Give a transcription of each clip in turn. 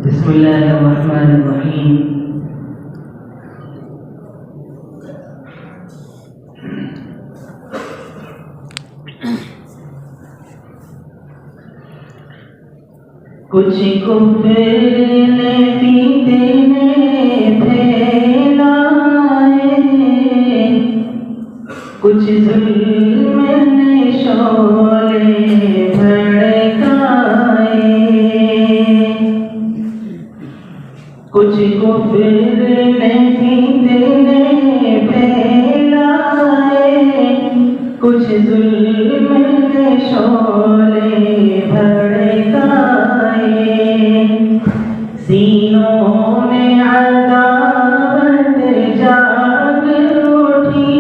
बिस्मिल्लाहिर्रहमानिर्रहीम। कुछ कुफरने फितने फैलाए, कुछ जुल्म ने शोले भड़काए, कुछ कुफरने फितने फैलाए, कुछ जुल्म ने शोले भड़काए, सीनों में अदावत जाग उठी,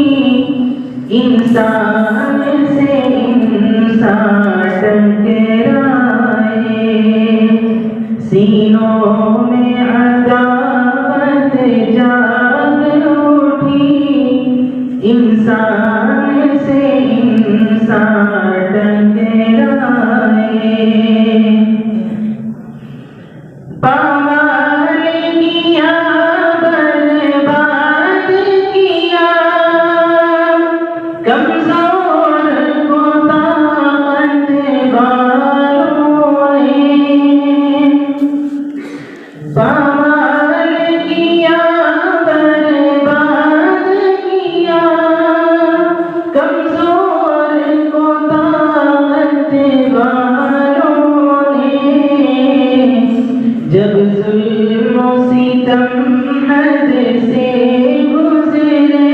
इंसान से इंसान टकराए, सीनों में अदावत जाग उठी, इंसान से इंसान टकराए, पामाल किया बर्बाद किया, कमजोर को ताकत वालों ने, पामाल किया बर्बाद किया, कमजोर को ताकत वालों ने, जब जुल्म सितम हद से गुजरे,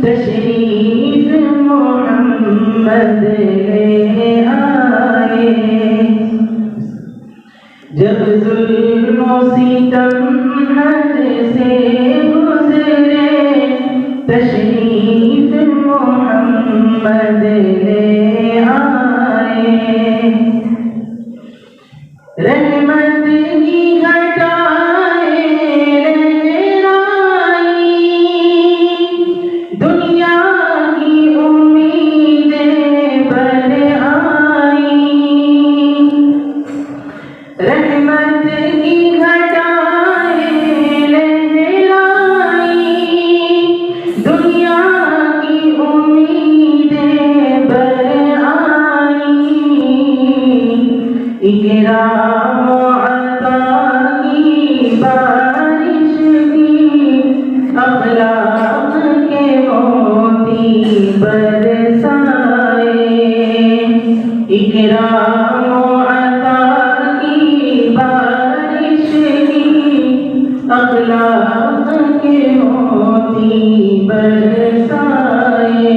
तशरीफ मोहम्मद ले आए, जब जुल्म सितम हद से गुजरे, तशरीफ मोहम्मद ले आए, रहमत की घटाए लहराई, दुनिया की उम्मीदें पर आई, रहमत की घटाए लहराई, दुनिया की उम्मीदें पर आई, इकराम अता की बारिश की, अखलाक के मोती बरसाए, इकराम अता की बारिश की, अखलाक के मोती बरसाए,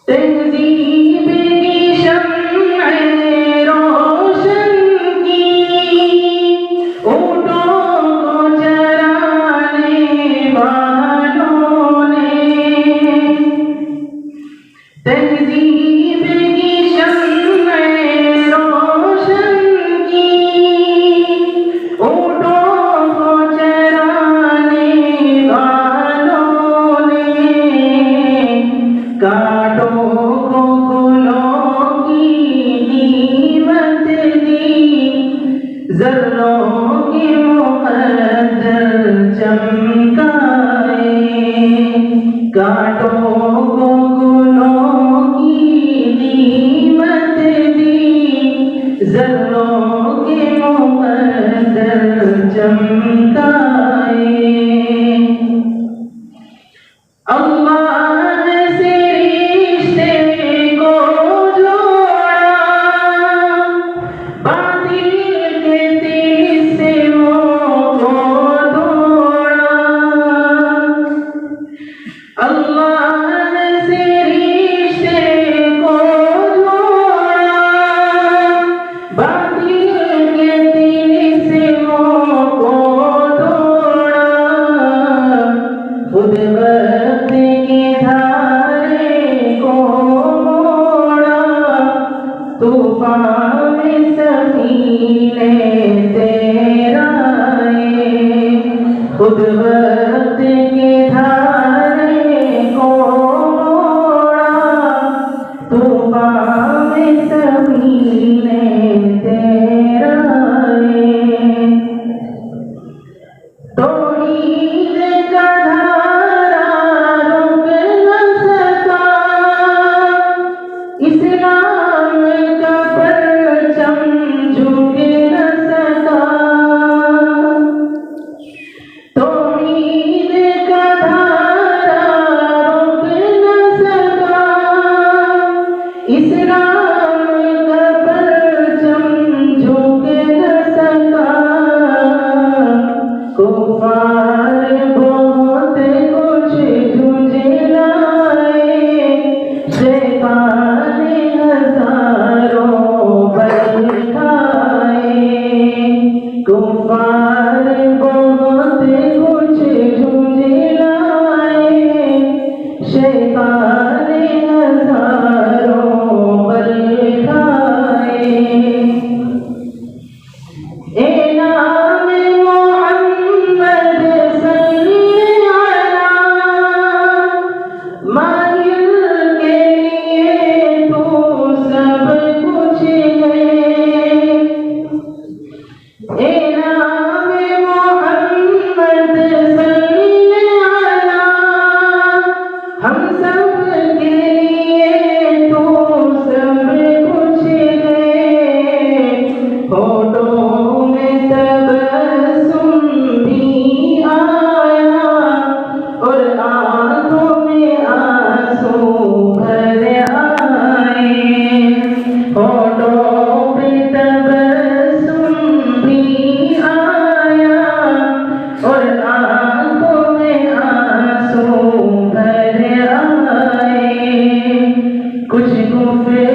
तहज़ीब की शम्अ रोशन की, ऊँटों को चराने वालों ने, तहज़ीब की शम्अ रोशन की, ऊँटों को चराने वालों ने, कांटों को गुलों की कीमत दी, ज़र्रों के मुक़द्दर चमकाए, कांटों को गुलों की कीमत दी, ज़र्रों के मुक़द्दर चमकाए, अल्लाह से रिश्ते को जोड़ा, बातिल के तिस्सों को तोड़ा, अल्लाह से रिश्ते को जोड़ा, बातिल के तिस्सों को तोड़ा, खुद वक्त की धारे को मोड़ा, तूफान में सफीने तैराए, खुद वक्त की धारे को मोड़ा, तूफान शैतान हजारों बल खाए, कुफार बहुत कुछ झुंझलाए, शैतान हजारों बल खाए। ए नाम मोहम्मद सल्ली अला, माहिर के लिए तू सब कुछ है। ए नाम मोहम्मद सल्ली अला, हम सब के लिए तू सब कुछ है। होठों में तबस्सुम भी आया और आंखों में आंसू भर आए। होठों पे तबस्सुम भी आया और आंखों में आंसू भर आए। कुछ गुफे